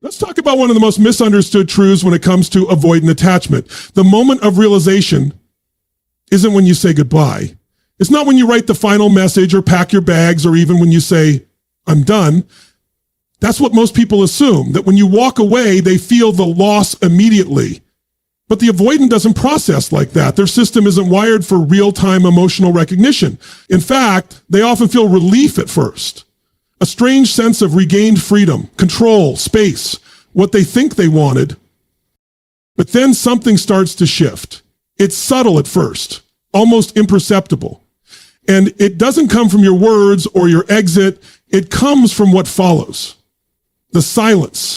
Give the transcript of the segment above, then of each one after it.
Let's talk about one of the most misunderstood truths when it comes to avoidant attachment. The moment of realization isn't when you say goodbye. It's not when you write the final message or pack your bags or even when you say, I'm done. That's what most people assume, that when you walk away, they feel the loss immediately. But the avoidant doesn't process like that. Their system isn't wired for real-time emotional recognition. In fact, they often feel relief at first. A strange sense of regained freedom, control, space, what they think they wanted. But then something starts to shift. It's subtle at first, almost imperceptible. And it doesn't come from your words or your exit. It comes from what follows. The silence.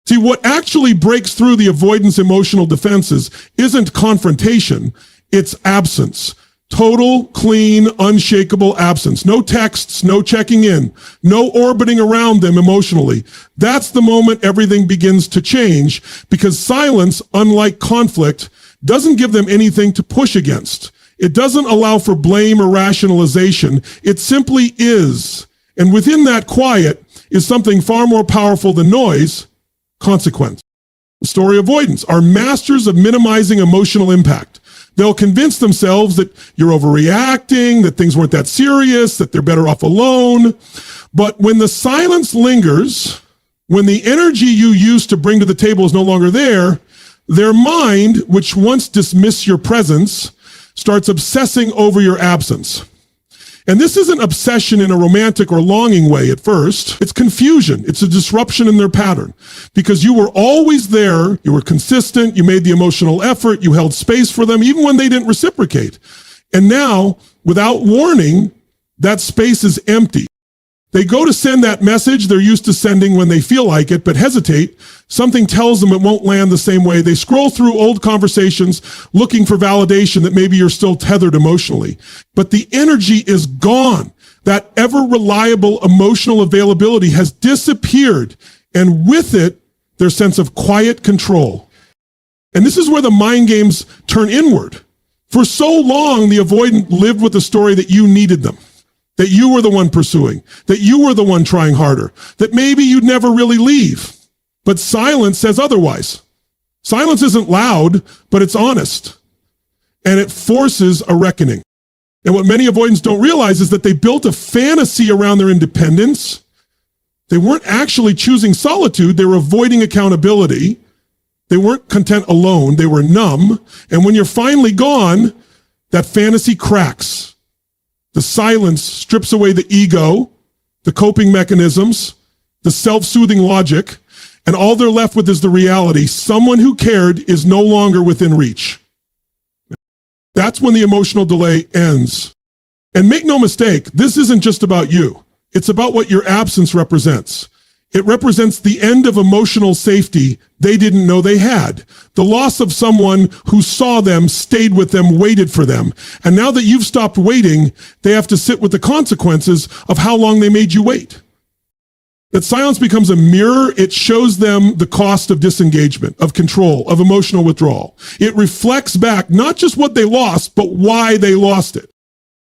See, what actually breaks through the avoidance emotional defenses isn't confrontation, it's absence. Total, clean, unshakable absence. No texts, no checking in, no orbiting around them emotionally. That's the moment everything begins to change, because silence, unlike conflict, doesn't give them anything to push against. It doesn't allow for blame or rationalization. It simply is. And within that quiet is something far more powerful than noise: consequence. The story avoidants are masters of minimizing emotional impact. They'll convince themselves that you're overreacting, that things weren't that serious, that they're better off alone. But when the silence lingers, when the energy you used to bring to the table is no longer there, their mind, which once dismissed your presence, starts obsessing over your absence. And this isn't obsession in a romantic or longing way at first. It's confusion. It's a disruption in their pattern. Because you were always there, you were consistent, you made the emotional effort, you held space for them, even when they didn't reciprocate. And now, without warning, that space is empty. They go to send that message they're used to sending when they feel like it, but hesitate. Something tells them it won't land the same way. They scroll through old conversations looking for validation that maybe you're still tethered emotionally. But the energy is gone. That ever reliable emotional availability has disappeared. And with it, their sense of quiet control. And this is where the mind games turn inward. For so long, the avoidant lived with the story that you needed them, that you were the one pursuing, that you were the one trying harder, that maybe you'd never really leave. But silence says otherwise. Silence isn't loud, but it's honest. And it forces a reckoning. And what many avoidants don't realize is that they built a fantasy around their independence. They weren't actually choosing solitude. They were avoiding accountability. They weren't content alone. They were numb. And when you're finally gone, that fantasy cracks. The silence strips away the ego, the coping mechanisms, the self-soothing logic, and all they're left with is the reality. Someone who cared is no longer within reach. That's when the emotional delay ends. And make no mistake, this isn't just about you. It's about what your absence represents. It represents the end of emotional safety they didn't know they had. The loss of someone who saw them, stayed with them, waited for them. And now that you've stopped waiting, they have to sit with the consequences of how long they made you wait. That silence becomes a mirror. It shows them the cost of disengagement, of control, of emotional withdrawal. It reflects back not just what they lost, but why they lost it.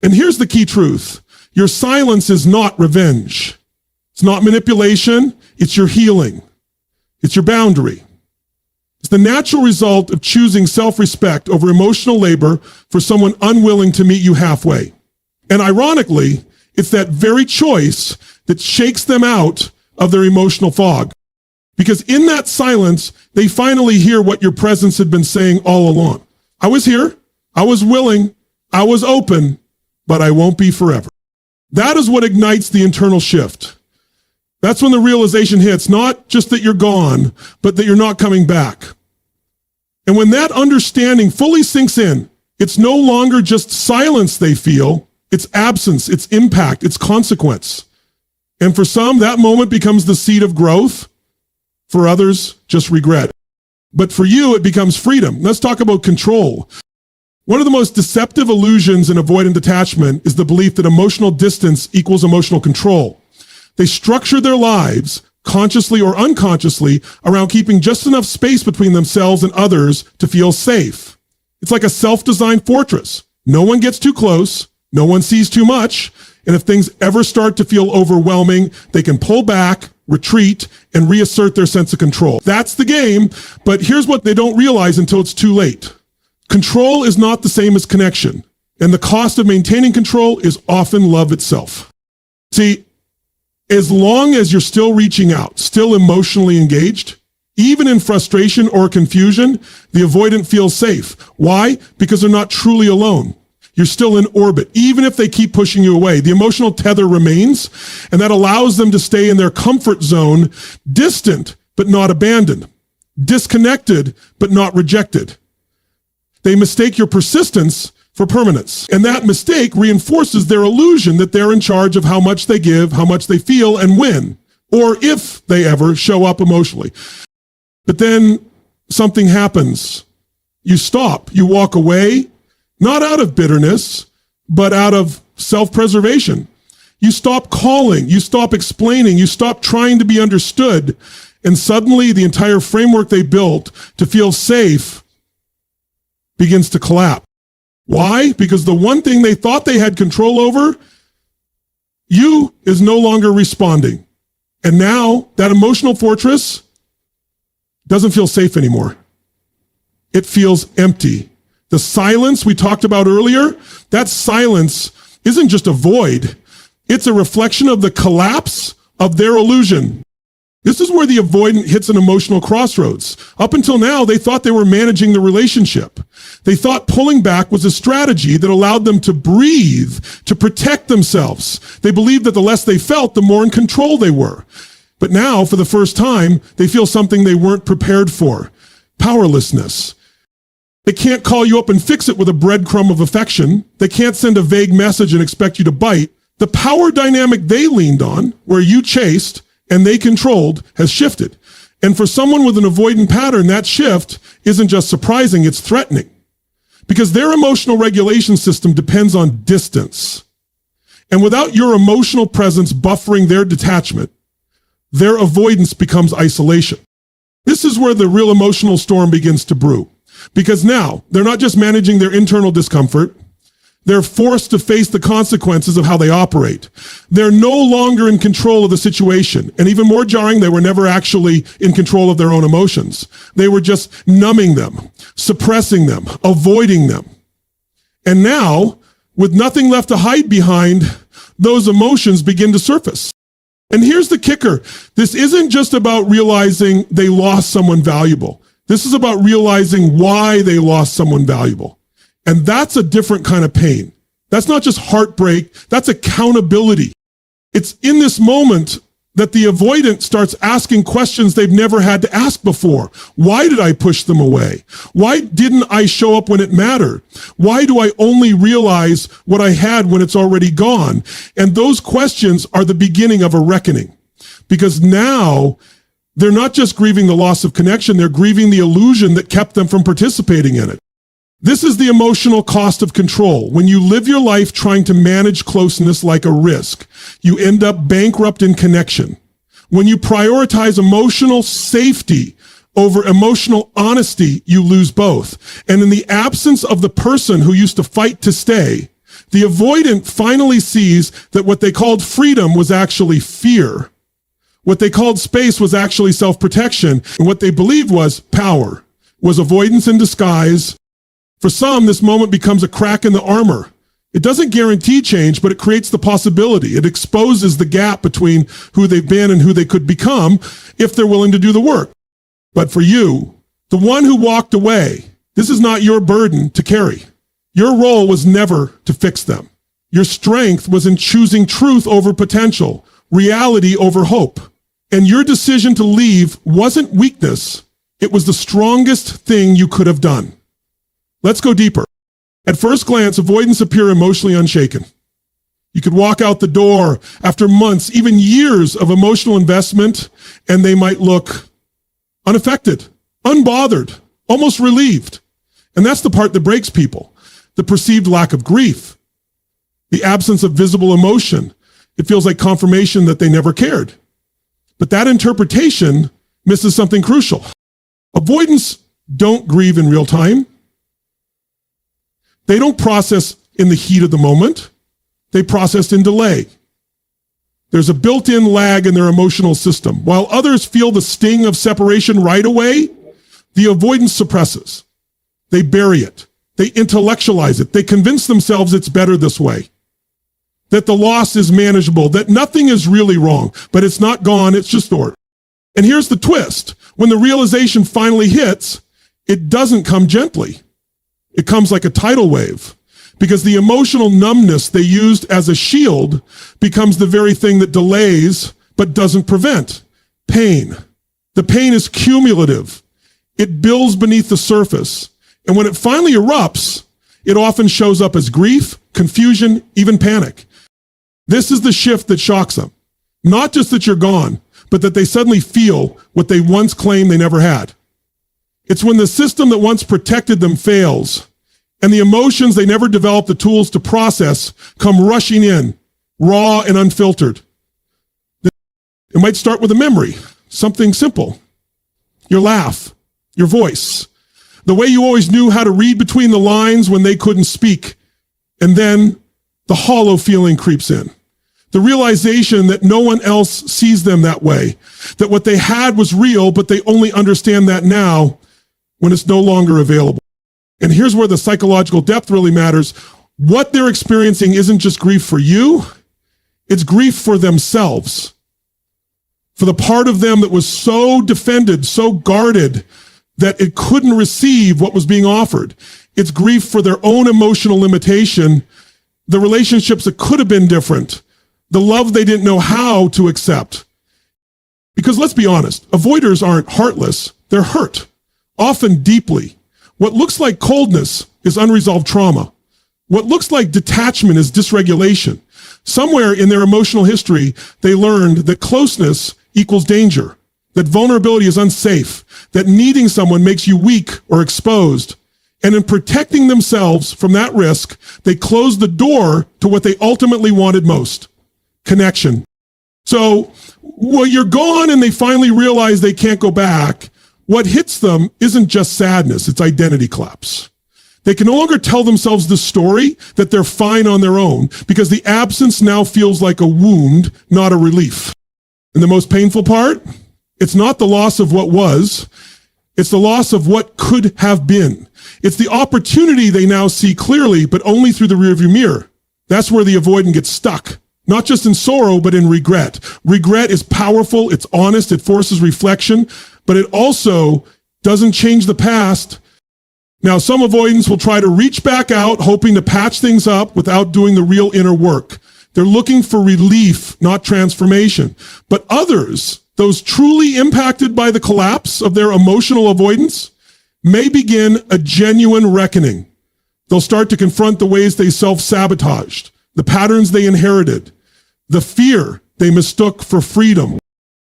And here's the key truth. Your silence is not revenge. It's not manipulation. It's your healing. It's your boundary. It's the natural result of choosing self-respect over emotional labor for someone unwilling to meet you halfway. And ironically, it's that very choice that shakes them out of their emotional fog. Because in that silence, they finally hear what your presence had been saying all along. I was here, I was willing, I was open, but I won't be forever. That is what ignites the internal shift. That's when the realization hits, not just that you're gone, but that you're not coming back. And when that understanding fully sinks in, it's no longer just silence they feel, it's absence, it's impact, it's consequence. And for some, that moment becomes the seed of growth. For others, just regret. But for you, it becomes freedom. Let's talk about control. One of the most deceptive illusions in avoidant detachment is the belief that emotional distance equals emotional control. They structure their lives, consciously or unconsciously, around keeping just enough space between themselves and others to feel safe. It's like a self-designed fortress. No one gets too close, no one sees too much, and if things ever start to feel overwhelming, they can pull back retreat, and reassert their sense of control. That's the game, but here's what they don't realize until it's too late. Control is not the same as connection, and the cost of maintaining control is often love itself. See, as long as you're still reaching out, still emotionally engaged, even in frustration or confusion, the avoidant feels safe. Why? Because they're not truly alone. You're still in orbit. Even if they keep pushing you away, the emotional tether remains, and that allows them to stay in their comfort zone, distant but not abandoned, disconnected but not rejected. They mistake your persistence for permanence, and that mistake reinforces their illusion that they're in charge of how much they give, how much they feel, and when, or if they ever show up emotionally. But then something happens. You stop, you walk away, not out of bitterness, but out of self-preservation. You stop calling, you stop explaining, you stop trying to be understood, and suddenly the entire framework they built to feel safe begins to collapse. Why? Because the one thing they thought they had control over, you, is no longer responding. And now that emotional fortress doesn't feel safe anymore. It feels empty. The silence we talked about earlier, that silence isn't just a void. It's a reflection of the collapse of their illusion. This is where the avoidant hits an emotional crossroads. Up until now, they thought they were managing the relationship. They thought pulling back was a strategy that allowed them to breathe, to protect themselves. They believed that the less they felt, the more in control they were. But now, for the first time, they feel something they weren't prepared for: powerlessness. They can't call you up and fix it with a breadcrumb of affection. They can't send a vague message and expect you to bite. The power dynamic they leaned on, where you chased and they controlled, has shifted. And for someone with an avoidant pattern, that shift isn't just surprising, it's threatening. Because their emotional regulation system depends on distance. And without your emotional presence buffering their detachment, their avoidance becomes isolation. This is where the real emotional storm begins to brew. Because now, they're not just managing their internal discomfort, they're forced to face the consequences of how they operate. They're no longer in control of the situation. And even more jarring, they were never actually in control of their own emotions. They were just numbing them, suppressing them, avoiding them. And now, with nothing left to hide behind, those emotions begin to surface. And here's the kicker. This isn't just about realizing they lost someone valuable. This is about realizing why they lost someone valuable. And that's a different kind of pain. That's not just heartbreak, that's accountability. It's in this moment that the avoidant starts asking questions they've never had to ask before. Why did I push them away? Why didn't I show up when it mattered? Why do I only realize what I had when it's already gone? And those questions are the beginning of a reckoning. Because now they're not just grieving the loss of connection, they're grieving the illusion that kept them from participating in it. This is the emotional cost of control. When you live your life trying to manage closeness like a risk, you end up bankrupt in connection. When you prioritize emotional safety over emotional honesty, you lose both. And in the absence of the person who used to fight to stay, the avoidant finally sees that what they called freedom was actually fear. What they called space was actually self-protection. And what they believed was power, was avoidance in disguise. For some, this moment becomes a crack in the armor. It doesn't guarantee change, but it creates the possibility. It exposes the gap between who they've been and who they could become if they're willing to do the work. But for you, the one who walked away, this is not your burden to carry. Your role was never to fix them. Your strength was in choosing truth over potential, reality over hope. And your decision to leave wasn't weakness. It was the strongest thing you could have done. Let's go deeper. At first glance, avoidants appear emotionally unshaken. You could walk out the door after months, even years of emotional investment, and they might look unaffected, unbothered, almost relieved. And that's the part that breaks people. The perceived lack of grief, the absence of visible emotion. It feels like confirmation that they never cared. But that interpretation misses something crucial. Avoidants don't grieve in real time. They don't process in the heat of the moment. They process in delay. There's a built-in lag in their emotional system. While others feel the sting of separation right away, the avoidance suppresses. They bury it. They intellectualize it. They convince themselves it's better this way, that the loss is manageable, that nothing is really wrong, but it's not gone, it's just order. And here's the twist. When the realization finally hits, it doesn't come gently. It comes like a tidal wave, because the emotional numbness they used as a shield becomes the very thing that delays but doesn't prevent pain. The pain is cumulative. It builds beneath the surface. And when it finally erupts, it often shows up as grief, confusion, even panic. This is the shift that shocks them. Not just that you're gone, but that they suddenly feel what they once claimed they never had. It's when the system that once protected them fails, and the emotions they never developed the tools to process come rushing in, raw and unfiltered. It might start with a memory, something simple. Your laugh, your voice, the way you always knew how to read between the lines when they couldn't speak. And then the hollow feeling creeps in. The realization that no one else sees them that way, that what they had was real, but they only understand that now when it's no longer available. And here's where the psychological depth really matters. What they're experiencing isn't just grief for you, it's grief for themselves. For the part of them that was so defended, so guarded, that it couldn't receive what was being offered. It's grief for their own emotional limitation, the relationships that could have been different, the love they didn't know how to accept. Because let's be honest, avoiders aren't heartless, they're hurt, often deeply. What looks like coldness is unresolved trauma. What looks like detachment is dysregulation. Somewhere in their emotional history, they learned that closeness equals danger, that vulnerability is unsafe, that needing someone makes you weak or exposed. And in protecting themselves from that risk, they closed the door to what they ultimately wanted most, connection. So, well, you're gone and they finally realize they can't go back. What hits them isn't just sadness, it's identity collapse. They can no longer tell themselves the story that they're fine on their own because the absence now feels like a wound, not a relief. And the most painful part? It's not the loss of what was, it's the loss of what could have been. It's the opportunity they now see clearly, but only through the rearview mirror. That's where the avoidant gets stuck. Not just in sorrow, but in regret. Regret is powerful, it's honest, it forces reflection, but it also doesn't change the past. Now, some avoidants will try to reach back out, hoping to patch things up without doing the real inner work. They're looking for relief, not transformation. But others, those truly impacted by the collapse of their emotional avoidance, may begin a genuine reckoning. They'll start to confront the ways they self-sabotaged, the patterns they inherited, the fear they mistook for freedom.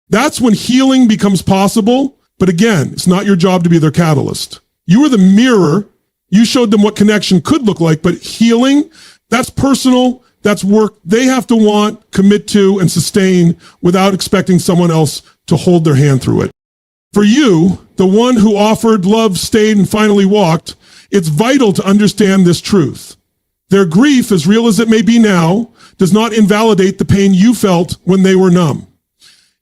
That's when healing becomes possible. But again, it's not your job to be their catalyst. You were the mirror. You showed them what connection could look like, but healing, that's personal. That's work they have to want, commit to, and sustain without expecting someone else to hold their hand through it. For you, the one who offered, loved, stayed, and finally walked, it's vital to understand this truth. Their grief, as real as it may be now, does not invalidate the pain you felt when they were numb.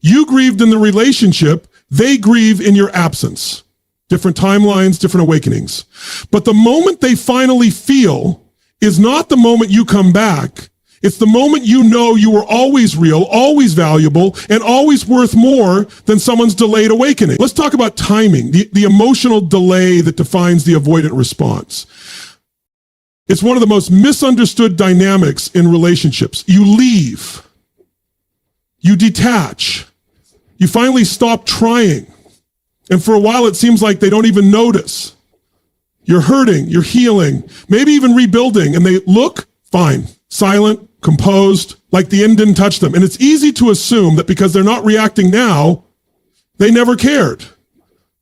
You grieved in the relationship, they grieve in your absence. Different timelines, different awakenings. But the moment they finally feel is not the moment you come back. It's the moment you know you were always real, always valuable, and always worth more than someone's delayed awakening. Let's talk about timing, the emotional delay that defines the avoidant response. It's one of the most misunderstood dynamics in relationships. You leave. You detach. You finally stop trying. And for a while, it seems like they don't even notice. You're hurting, you're healing, maybe even rebuilding, and they look fine, silent, composed, like the end didn't touch them. And it's easy to assume that because they're not reacting now, they never cared.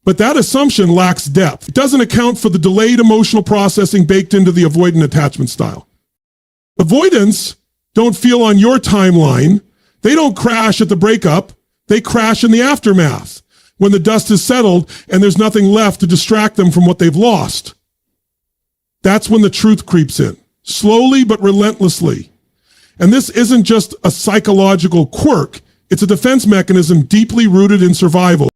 But that assumption lacks depth. It doesn't account for the delayed emotional processing baked into the avoidant attachment style. Avoidants don't feel on your timeline. They don't crash at the breakup. They crash in the aftermath, when the dust has settled and there's nothing left to distract them from what they've lost. That's when the truth creeps in, slowly but relentlessly. And this isn't just a psychological quirk. It's a defense mechanism deeply rooted in survival.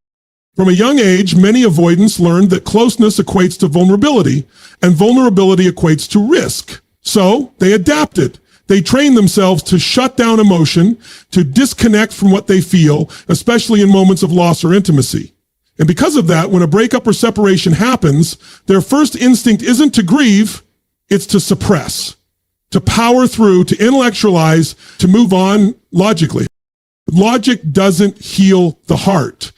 From a young age, many avoidants learned that closeness equates to vulnerability, and vulnerability equates to risk. So they adapted. They trained themselves to shut down emotion, to disconnect from what they feel, especially in moments of loss or intimacy. And because of that, when a breakup or separation happens, their first instinct isn't to grieve, it's to suppress, to power through, to intellectualize, to move on logically. Logic doesn't heal the heart.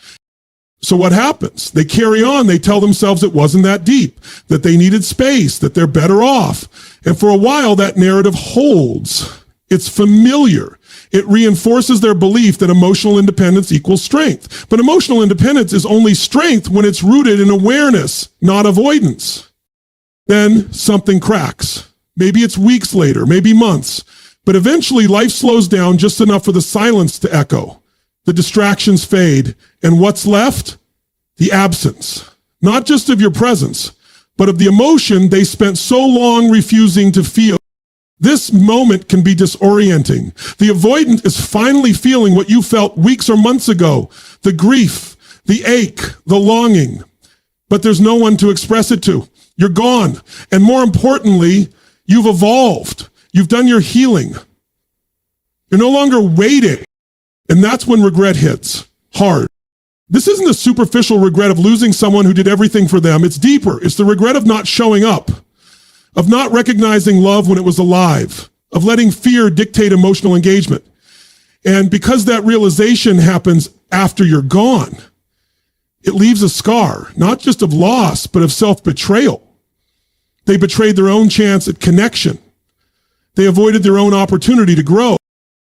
So what happens? They carry on. They tell themselves it wasn't that deep, that they needed space, that they're better off. And for a while, that narrative holds. It's familiar. It reinforces their belief that emotional independence equals strength. But emotional independence is only strength when it's rooted in awareness, not avoidance. Then something cracks. Maybe it's weeks later, maybe months. But eventually, life slows down just enough for the silence to echo. The distractions fade, and what's left? The absence, not just of your presence, but of the emotion they spent so long refusing to feel. This moment can be disorienting. The avoidant is finally feeling what you felt weeks or months ago, the grief, the ache, the longing, but there's no one to express it to. You're gone, and more importantly, you've evolved. You've done your healing. You're no longer waiting. And that's when regret hits hard. This isn't a superficial regret of losing someone who did everything for them. It's deeper. It's the regret of not showing up, of not recognizing love when it was alive, of letting fear dictate emotional engagement. And because that realization happens after you're gone, it leaves a scar, not just of loss, but of self-betrayal. They betrayed their own chance at connection. They avoided their own opportunity to grow.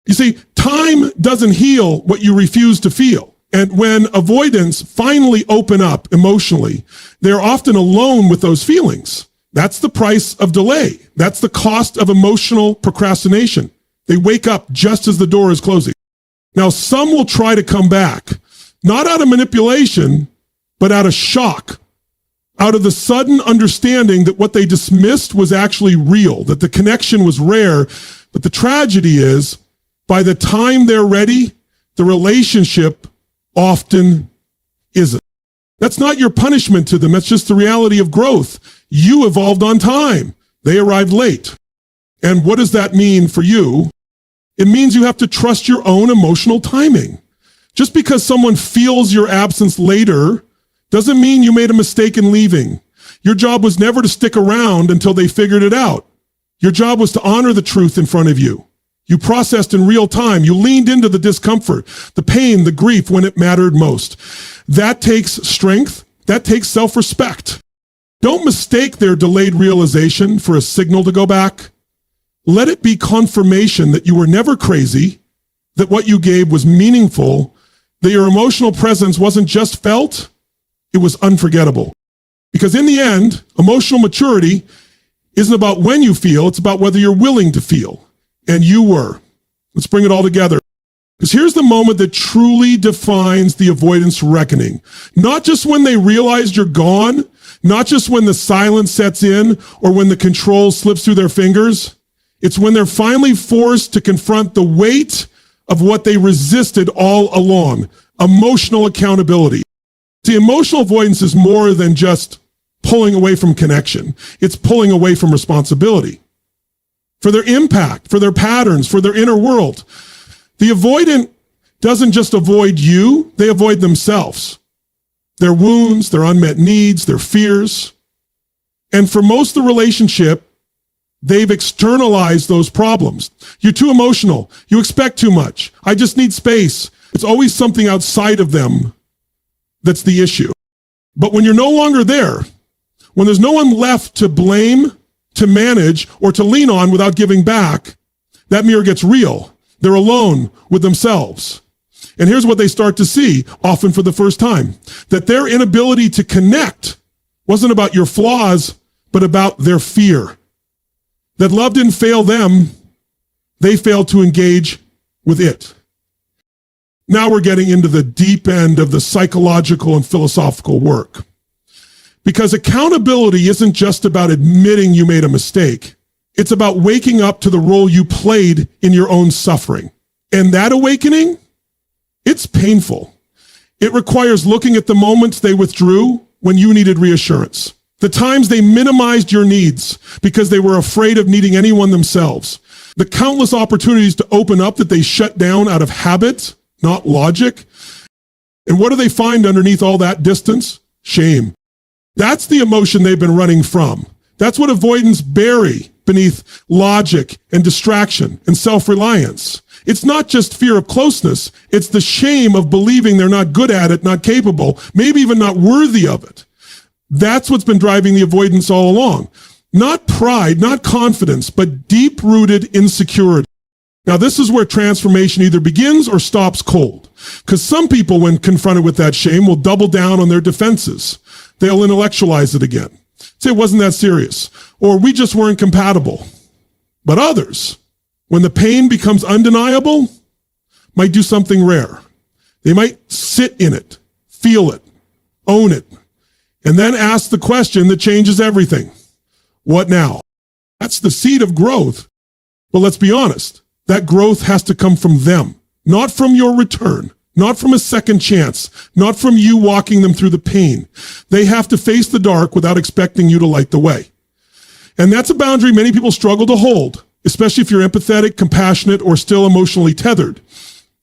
You see, time doesn't heal what you refuse to feel. And when avoidants finally open up emotionally, they're often alone with those feelings. That's the price of delay. That's the cost of emotional procrastination. They wake up just as the door is closing. Now, some will try to come back, not out of manipulation, but out of shock, out of the sudden understanding that what they dismissed was actually real, that the connection was rare. But the tragedy is, by the time they're ready, the relationship often isn't. That's not your punishment to them. That's just the reality of growth. You evolved on time. They arrived late. And what does that mean for you? It means you have to trust your own emotional timing. Just because someone feels your absence later doesn't mean you made a mistake in leaving. Your job was never to stick around until they figured it out. Your job was to honor the truth in front of you. You processed in real time. You leaned into the discomfort, the pain, the grief when it mattered most. That takes strength. That takes self-respect. Don't mistake their delayed realization for a signal to go back. Let it be confirmation that you were never crazy, that what you gave was meaningful, that your emotional presence wasn't just felt, it was unforgettable. Because in the end, emotional maturity isn't about when you feel, it's about whether you're willing to feel. And you were. Let's bring it all together. Because here's the moment that truly defines the avoidance reckoning. Not just when they realize you're gone, not just when the silence sets in or when the control slips through their fingers. It's when they're finally forced to confront the weight of what they resisted all along. Emotional accountability. See, emotional avoidance is more than just pulling away from connection. It's pulling away from responsibility. For their impact, for their patterns, for their inner world. The avoidant doesn't just avoid you, they avoid themselves. Their wounds, their unmet needs, their fears. And for most of the relationship, they've externalized those problems. You're too emotional. You expect too much. I just need space. It's always something outside of them that's the issue. But when you're no longer there, when there's no one left to blame, to manage, or to lean on without giving back, that mirror gets real. They're alone with themselves. And here's what they start to see, often for the first time, that their inability to connect wasn't about your flaws, but about their fear. That love didn't fail them, they failed to engage with it. Now we're getting into the deep end of the psychological and philosophical work. Because accountability isn't just about admitting you made a mistake. It's about waking up to the role you played in your own suffering. And that awakening, it's painful. It requires looking at the moments they withdrew when you needed reassurance. The times they minimized your needs because they were afraid of needing anyone themselves. The countless opportunities to open up that they shut down out of habit, not logic. And what do they find underneath all that distance? Shame. That's the emotion they've been running from. That's what avoidants bury beneath logic and distraction and self-reliance. It's not just fear of closeness. It's the shame of believing they're not good at it, not capable, maybe even not worthy of it. That's what's been driving the avoidance all along. Not pride, not confidence, but deep-rooted insecurity. Now, this is where transformation either begins or stops cold. Because some people, when confronted with that shame, will double down on their defenses. They'll intellectualize it again. Say it wasn't that serious. Or we just weren't compatible. But others, when the pain becomes undeniable, might do something rare. They might sit in it, feel it, own it, and then ask the question that changes everything. What now? That's the seed of growth. But let's be honest, that growth has to come from them, not from your return, not from a second chance, not from you walking them through the pain. They have to face the dark without expecting you to light the way. And that's a boundary many people struggle to hold, especially if you're empathetic, compassionate, or still emotionally tethered.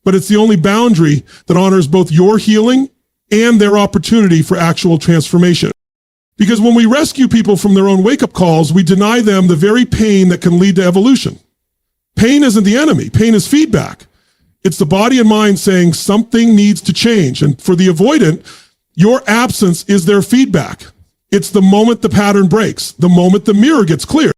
But it's the only boundary that honors both your healing and their opportunity for actual transformation. Because when we rescue people from their own wake-up calls, we deny them the very pain that can lead to evolution. Pain isn't the enemy. Pain is feedback. It's the body and mind saying something needs to change. And for the avoidant, your absence is their feedback. It's the moment the pattern breaks, the moment the mirror gets clear.